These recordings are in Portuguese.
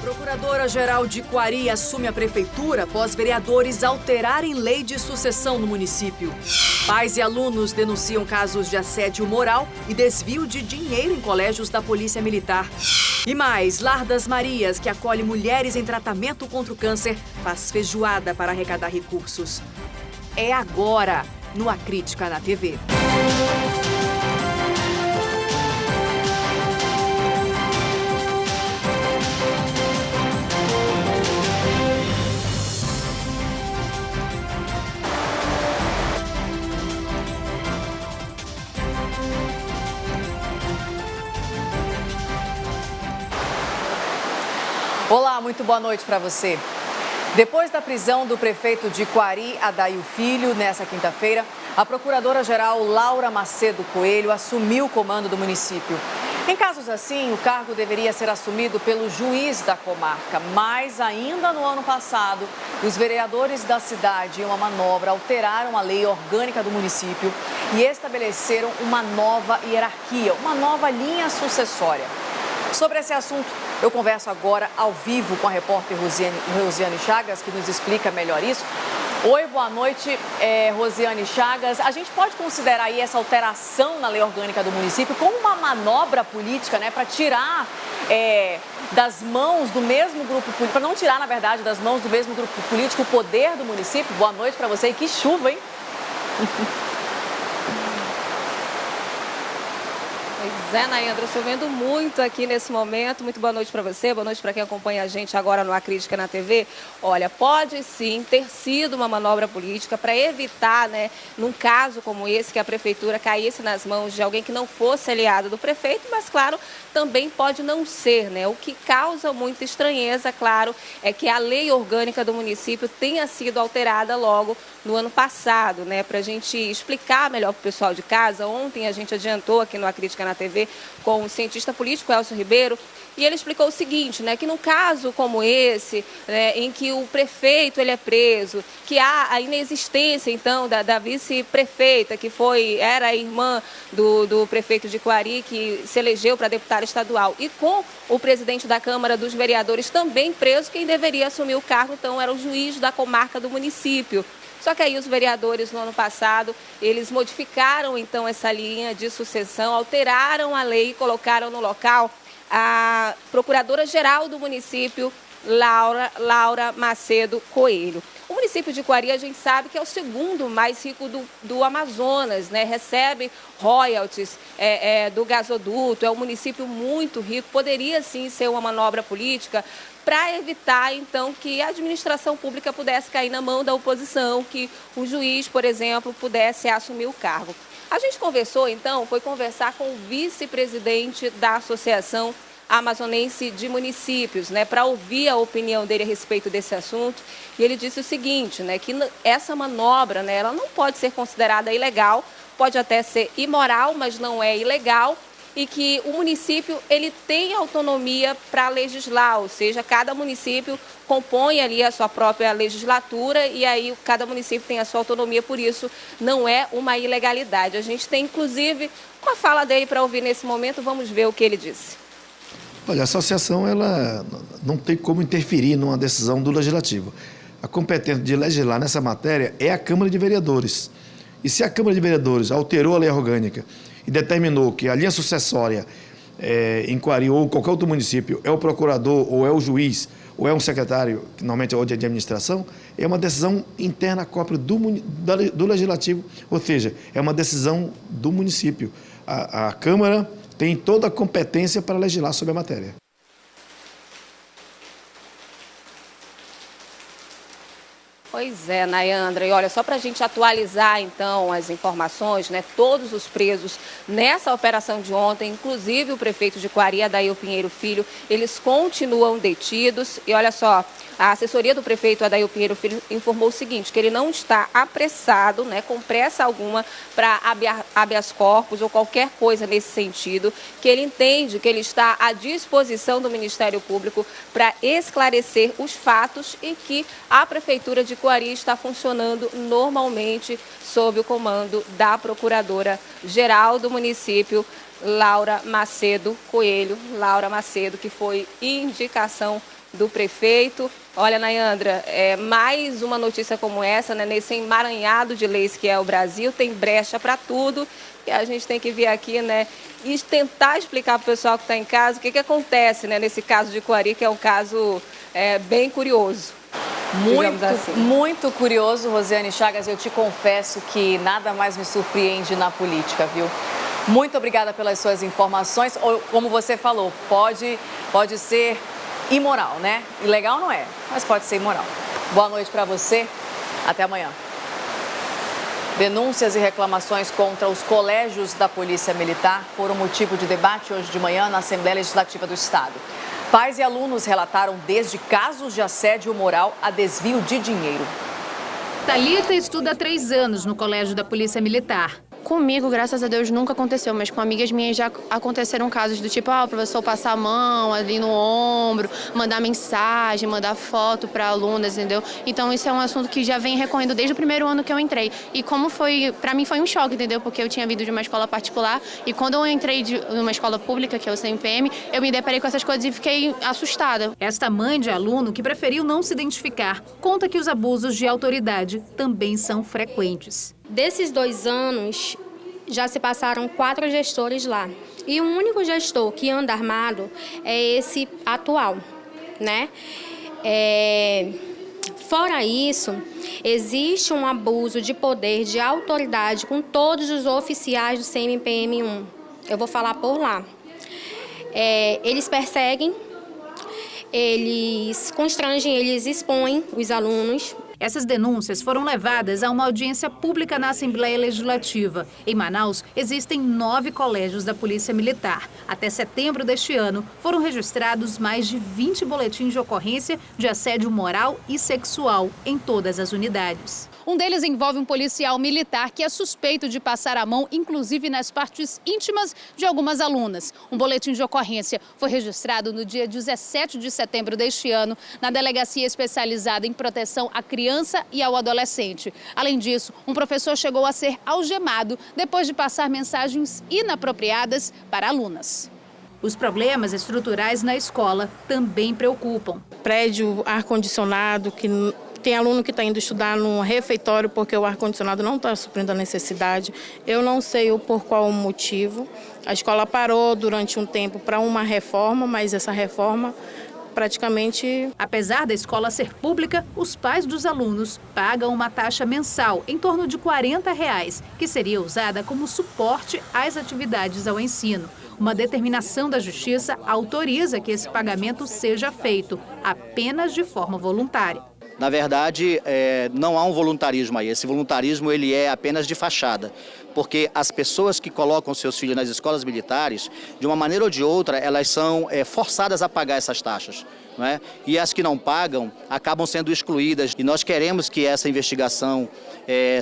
Procuradora-Geral de Quari assume a prefeitura após vereadores alterarem lei de sucessão no município. Pais e alunos denunciam casos de assédio moral e desvio de dinheiro em colégios da Polícia Militar. E mais, Lar das Marias, que acolhe mulheres em tratamento contra o câncer, faz feijoada para arrecadar recursos. É agora, no A Crítica na TV. Olá, muito boa noite para você. Depois da prisão do prefeito de Quari, Adail Filho, nessa quinta-feira, a procuradora-geral Laura Macedo Coelho assumiu o comando do município. Em casos assim, o cargo deveria ser assumido pelo juiz da comarca, mas ainda no ano passado, os vereadores da cidade, em uma manobra, alteraram a lei orgânica do município e estabeleceram uma nova hierarquia, uma nova linha sucessória. Sobre esse assunto, eu converso agora ao vivo com a repórter Rosiane Chagas, que nos explica melhor isso. Oi, boa noite, Rosiane Chagas. A gente pode considerar aí essa alteração na lei orgânica do município como uma manobra política, né, para tirar das mãos do mesmo grupo político, para não tirar, na verdade, das mãos do mesmo grupo político o poder do município? Boa noite para você. E que chuva, hein? Pois é, Nayandra, chovendo muito aqui nesse momento. Muito boa noite para você, boa noite para quem acompanha a gente agora no A Crítica na TV. Olha, pode sim ter sido uma manobra política para evitar, né, num caso como esse, que a prefeitura caísse nas mãos de alguém que não fosse aliado do prefeito, mas, claro, também pode não ser, né? O que causa muita estranheza, claro, é que a lei orgânica do município tenha sido alterada logo no ano passado, né? Para a gente explicar melhor para o pessoal de casa, ontem a gente adiantou aqui no A Crítica na TV com o cientista político Elcio Ribeiro, e ele explicou o seguinte, né, que num caso como esse, né, em que o prefeito ele é preso, que há a inexistência, então, da vice-prefeita, que era a irmã do prefeito de Quari, que se elegeu para deputada estadual, e com o presidente da Câmara dos Vereadores também preso, quem deveria assumir o cargo, então, era o juiz da comarca do município. Só que aí os vereadores, no ano passado, eles modificaram, então, essa linha de sucessão, alteraram a lei e colocaram no local a procuradora-geral do município, Laura Macedo Coelho. O município de Quari, a gente sabe que é o segundo mais rico do Amazonas, né? Recebe royalties do gasoduto, é um município muito rico, poderia sim ser uma manobra política para evitar, então, que a administração pública pudesse cair na mão da oposição, que o juiz, por exemplo, pudesse assumir o cargo. A gente conversou, então, foi conversar com o vice-presidente da Associação Amazonense de Municípios, né, para ouvir a opinião dele a respeito desse assunto. E ele disse o seguinte, né, que essa manobra, né, ela não pode ser considerada ilegal, pode até ser imoral, mas não é ilegal, e que o município ele tem autonomia para legislar, ou seja, cada município compõe ali a sua própria legislatura e aí cada município tem a sua autonomia, por isso não é uma ilegalidade. A gente tem, inclusive, uma fala dele para ouvir nesse momento, vamos ver o que ele disse. Olha, a associação ela não tem como interferir numa decisão do Legislativo. A competência de legislar nessa matéria é a Câmara de Vereadores. E se a Câmara de Vereadores alterou a lei orgânica e determinou que a linha sucessória em Quari ou qualquer outro município é o procurador ou é o juiz ou é um secretário, que normalmente é o de administração, é uma decisão interna própria do Legislativo, ou seja, é uma decisão do município. A Câmara tem toda a competência para legislar sobre a matéria. Pois é, Nayandra, e olha, só para a gente atualizar então as informações, né, todos os presos nessa operação de ontem, inclusive o prefeito de Quari, Adail Pinheiro Filho, eles continuam detidos e olha só, a assessoria do prefeito Adail Pinheiro Filho informou o seguinte, que ele não está apressado, né, com pressa alguma para habeas corpus ou qualquer coisa nesse sentido, que ele entende que ele está à disposição do Ministério Público para esclarecer os fatos e que a Prefeitura de Coari está funcionando normalmente sob o comando da Procuradora-Geral do município, Laura Macedo Coelho. Laura Macedo, que foi indicação do prefeito. Olha, Nayandra, mais uma notícia como essa, né, nesse emaranhado de leis que é o Brasil, tem brecha para tudo, e a gente tem que vir aqui, né, e tentar explicar para o pessoal que está em casa o que acontece, né, nesse caso de Coari, que é um caso bem curioso. Muito curioso, Rosiane Chagas. Eu te confesso que nada mais me surpreende na política, viu? Muito obrigada pelas suas informações. Ou, como você falou, pode ser imoral, né? Ilegal não é, mas pode ser imoral. Boa noite para você. Até amanhã. Denúncias e reclamações contra os colégios da Polícia Militar foram motivo de debate hoje de manhã na Assembleia Legislativa do Estado. Pais e alunos relataram desde casos de assédio moral a desvio de dinheiro. Thalita estuda há 3 anos no Colégio da Polícia Militar. Comigo, graças a Deus, nunca aconteceu, mas com amigas minhas já aconteceram casos do tipo, o professor passar a mão ali no ombro, mandar mensagem, mandar foto para alunas, entendeu? Então isso é um assunto que já vem recorrendo desde o primeiro ano que eu entrei. E como para mim foi um choque, entendeu? Porque eu tinha vindo de uma escola particular e quando eu entrei numa escola pública, que é o CMPM, eu me deparei com essas coisas e fiquei assustada. Esta mãe de aluno, que preferiu não se identificar, conta que os abusos de autoridade também são frequentes. Desses 2 anos, já se passaram 4 gestores lá. E o único gestor que anda armado é esse atual, né? Fora isso, existe um abuso de poder, de autoridade com todos os oficiais do CMPM1. Eu vou falar por lá. Eles perseguem, eles constrangem, eles expõem os alunos. Essas denúncias foram levadas a uma audiência pública na Assembleia Legislativa. Em Manaus, existem 9 colégios da Polícia Militar. Até setembro deste ano, foram registrados mais de 20 boletins de ocorrência de assédio moral e sexual em todas as unidades. Um deles envolve um policial militar que é suspeito de passar a mão, inclusive nas partes íntimas de algumas alunas. Um boletim de ocorrência foi registrado no dia 17 de setembro deste ano na Delegacia Especializada em Proteção à Criança e ao Adolescente. Além disso, um professor chegou a ser algemado depois de passar mensagens inapropriadas para alunas. Os problemas estruturais na escola também preocupam. Prédio ar-condicionado, que tem aluno que está indo estudar no refeitório porque o ar-condicionado não está suprindo a necessidade. Eu não sei por qual motivo. A escola parou durante um tempo para uma reforma, mas essa reforma praticamente... Apesar da escola ser pública, os pais dos alunos pagam uma taxa mensal em torno de R$40, que seria usada como suporte às atividades ao ensino. Uma determinação da Justiça autoriza que esse pagamento seja feito apenas de forma voluntária. Na verdade, não há um voluntarismo aí. Esse voluntarismo ele é apenas de fachada, porque as pessoas que colocam seus filhos nas escolas militares, de uma maneira ou de outra, elas são forçadas a pagar essas taxas, não é? E as que não pagam acabam sendo excluídas. E nós queremos que essa investigação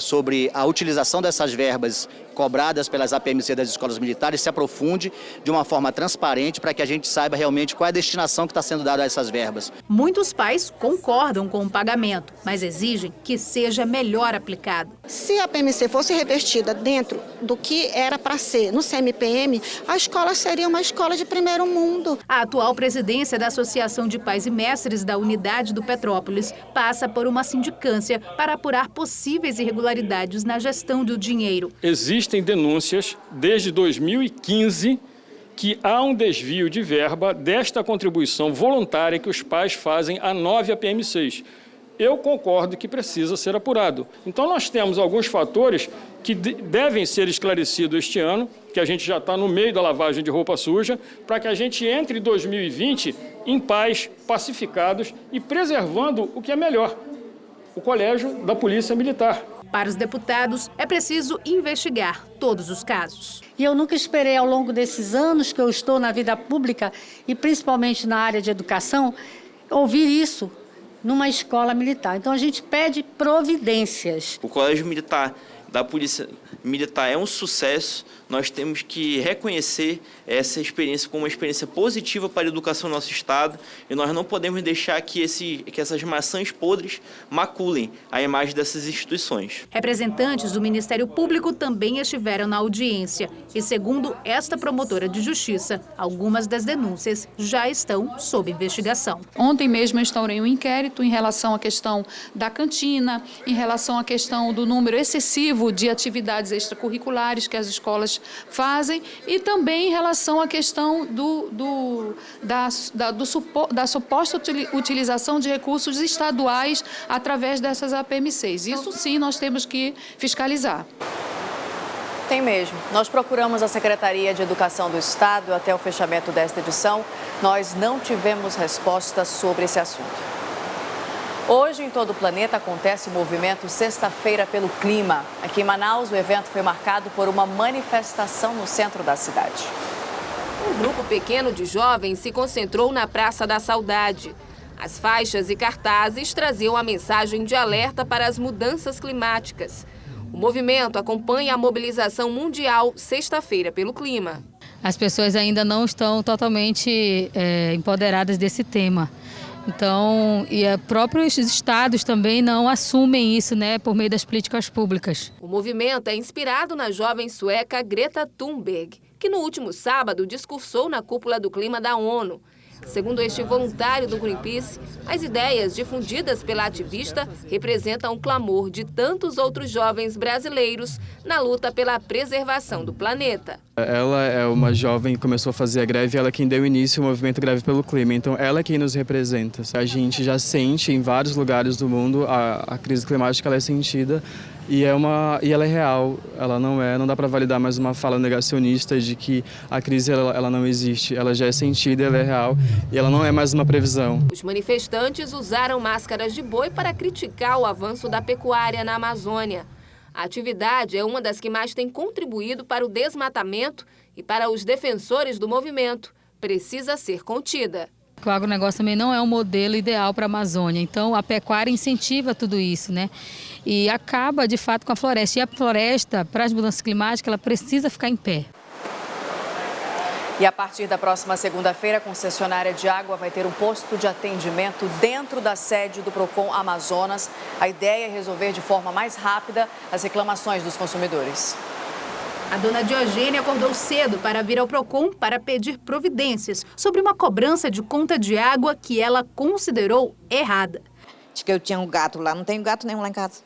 sobre a utilização dessas verbas cobradas pelas APMC das escolas militares se aprofunde de uma forma transparente para que a gente saiba realmente qual é a destinação que está sendo dada a essas verbas. Muitos pais concordam com o pagamento, mas exigem que seja melhor aplicado. Se a APMC fosse revestida dentro do que era para ser no CMPM, a escola seria uma escola de primeiro mundo. A atual presidência da Associação de Pais e Mestres da Unidade do Petrópolis passa por uma sindicância para apurar possíveis irregularidades na gestão do dinheiro. Existem denúncias desde 2015 que há um desvio de verba desta contribuição voluntária que os pais fazem a 9 APMCs. Eu concordo que precisa ser apurado. Então nós temos alguns fatores que devem ser esclarecidos este ano, que a gente já está no meio da lavagem de roupa suja, para que a gente entre em 2020 em paz, pacificados e preservando o que é melhor, o Colégio da Polícia Militar. Para os deputados, é preciso investigar todos os casos. E eu nunca esperei, ao longo desses anos que eu estou na vida pública, e principalmente na área de educação, ouvir isso numa escola militar. Então a gente pede providências. O Colégio Militar da Polícia militar é um sucesso, nós temos que reconhecer essa experiência como uma experiência positiva para a educação do nosso Estado e nós não podemos deixar que essas maçãs podres maculem a imagem dessas instituições. Representantes do Ministério Público também estiveram na audiência e, segundo esta promotora de justiça, algumas das denúncias já estão sob investigação. Ontem mesmo eu instaurei um inquérito em relação à questão da cantina, em relação à questão do número excessivo de atividades extracurriculares que as escolas fazem e também em relação à questão da suposta utilização de recursos estaduais através dessas APM6. Isso sim nós temos que fiscalizar. Tem mesmo. Nós procuramos a Secretaria de Educação do Estado até o fechamento desta edição. Nós não tivemos resposta sobre esse assunto. Hoje, em todo o planeta, acontece o movimento Sexta-feira pelo Clima. Aqui em Manaus, o evento foi marcado por uma manifestação no centro da cidade. Um grupo pequeno de jovens se concentrou na Praça da Saudade. As faixas e cartazes traziam a mensagem de alerta para as mudanças climáticas. O movimento acompanha a mobilização mundial Sexta-feira pelo Clima. As pessoas ainda não estão totalmente empoderadas desse tema. Então, próprios estados também não assumem isso, por meio das políticas públicas. O movimento é inspirado na jovem sueca Greta Thunberg, que no último sábado discursou na cúpula do clima da ONU. Segundo este voluntário do Greenpeace, as ideias difundidas pela ativista representam o clamor de tantos outros jovens brasileiros na luta pela preservação do planeta. Ela é uma jovem que começou a fazer a greve, ela é quem deu início ao movimento Greve pelo Clima, então ela é quem nos representa. A gente já sente em vários lugares do mundo a crise climática, ela é sentida e ela é real, não dá para validar mais uma fala negacionista de que a crise ela não existe, ela já é sentida, ela é real e ela não é mais uma previsão. Os manifestantes usaram máscaras de boi para criticar o avanço da pecuária na Amazônia. A atividade é uma das que mais tem contribuído para o desmatamento e para os defensores do movimento. Precisa ser contida. O agronegócio também não é um modelo ideal para a Amazônia, então a pecuária incentiva tudo isso, E acaba, de fato, com a floresta. E a floresta, para as mudanças climáticas, ela precisa ficar em pé. E a partir da próxima segunda-feira, a concessionária de água vai ter um posto de atendimento dentro da sede do Procon Amazonas. A ideia é resolver de forma mais rápida as reclamações dos consumidores. A dona Diogênia acordou cedo para vir ao Procon para pedir providências sobre uma cobrança de conta de água que ela considerou errada. Diz que eu tinha um gato lá, não tenho gato nenhum lá em casa.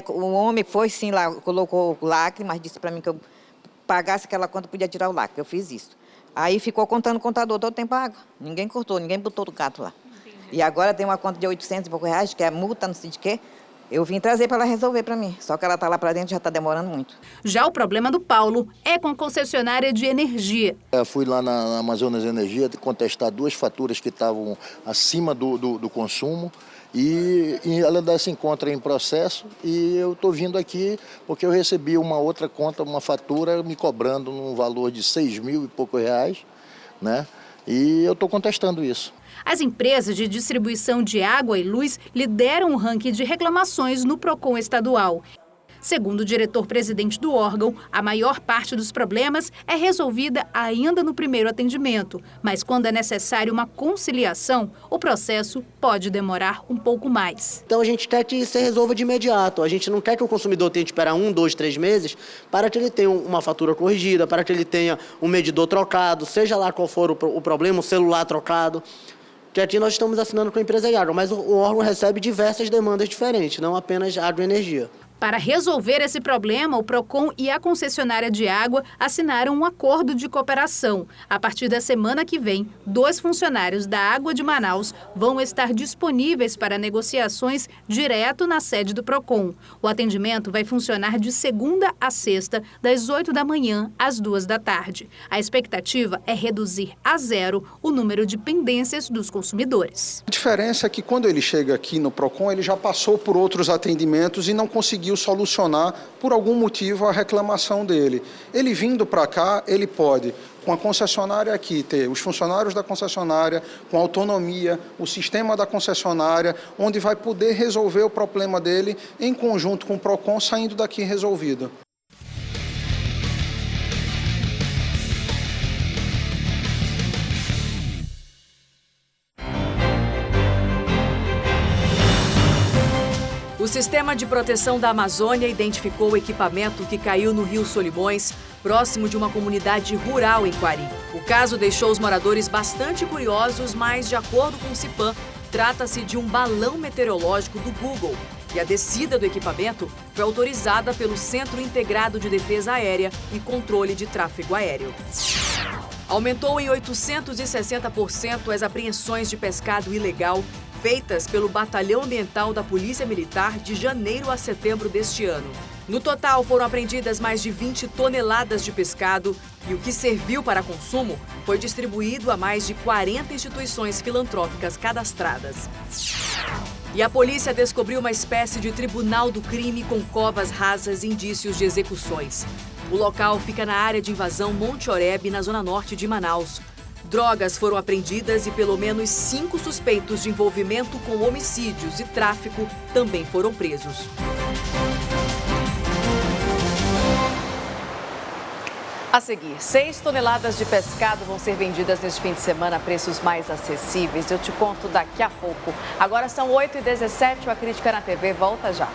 O homem foi sim lá, colocou o lacre, mas disse para mim que eu pagasse aquela conta, podia tirar o lacre. Eu fiz isso. Aí ficou contando o contador todo tempo a água. Ninguém cortou, ninguém botou o gato lá. E agora tem uma conta de 800 e poucos reais, que é multa, não sei de quê. Eu vim trazer para ela resolver para mim, só que ela está lá para dentro, já está demorando muito. Já o problema do Paulo é com a concessionária de energia. Eu fui lá na Amazonas Energia contestar 2 faturas que estavam acima do consumo e ela dá esse encontro em processo e eu estou vindo aqui porque eu recebi uma outra conta, uma fatura me cobrando num valor de 6 mil e poucos reais, E eu estou contestando isso. As empresas de distribuição de água e luz lideram o ranking de reclamações no Procon estadual. Segundo o diretor-presidente do órgão, a maior parte dos problemas é resolvida ainda no primeiro atendimento. Mas quando é necessário uma conciliação, o processo pode demorar um pouco mais. Então a gente quer que isso se resolva de imediato. A gente não quer que o consumidor tenha que esperar 1, 2, 3 meses para que ele tenha uma fatura corrigida, para que ele tenha um medidor trocado, seja lá qual for o problema, um celular trocado. Que aqui nós estamos assinando com a empresa de água, mas o órgão recebe diversas demandas diferentes, não apenas água e energia. Para resolver esse problema, o Procon e a concessionária de água assinaram um acordo de cooperação. A partir da semana que vem, 2 funcionários da Água de Manaus vão estar disponíveis para negociações direto na sede do Procon. O atendimento vai funcionar de segunda a sexta, das 8 da manhã às 2 da tarde. A expectativa é reduzir a 0 o número de pendências dos consumidores. A diferença é que quando ele chega aqui no Procon, ele já passou por outros atendimentos e não conseguiu solucionar, por algum motivo, a reclamação dele. Ele vindo para cá, ele pode, com a concessionária aqui, ter os funcionários da concessionária, com autonomia, o sistema da concessionária, onde vai poder resolver o problema dele em conjunto com o Procon, saindo daqui resolvido. Sistema de Proteção da Amazônia identificou o equipamento que caiu no Rio Solimões, próximo de uma comunidade rural em Quari. O caso deixou os moradores bastante curiosos, mas, de acordo com o CIPAM, trata-se de um balão meteorológico do Google e a descida do equipamento foi autorizada pelo Centro Integrado de Defesa Aérea e Controle de Tráfego Aéreo. Aumentou em 860% as apreensões de pescado ilegal feitas pelo Batalhão Ambiental da Polícia Militar de janeiro a setembro deste ano. No total, foram apreendidas mais de 20 toneladas de pescado e o que serviu para consumo foi distribuído a mais de 40 instituições filantrópicas cadastradas. E a polícia descobriu uma espécie de tribunal do crime com covas rasas e indícios de execuções. O local fica na área de invasão Monte Oreb, na zona norte de Manaus. Drogas foram apreendidas e pelo menos 5 suspeitos de envolvimento com homicídios e tráfico também foram presos. A seguir, 6 toneladas de pescado vão ser vendidas neste fim de semana a preços mais acessíveis. Eu te conto daqui a pouco. Agora são 8h17, a Crítica na TV volta já.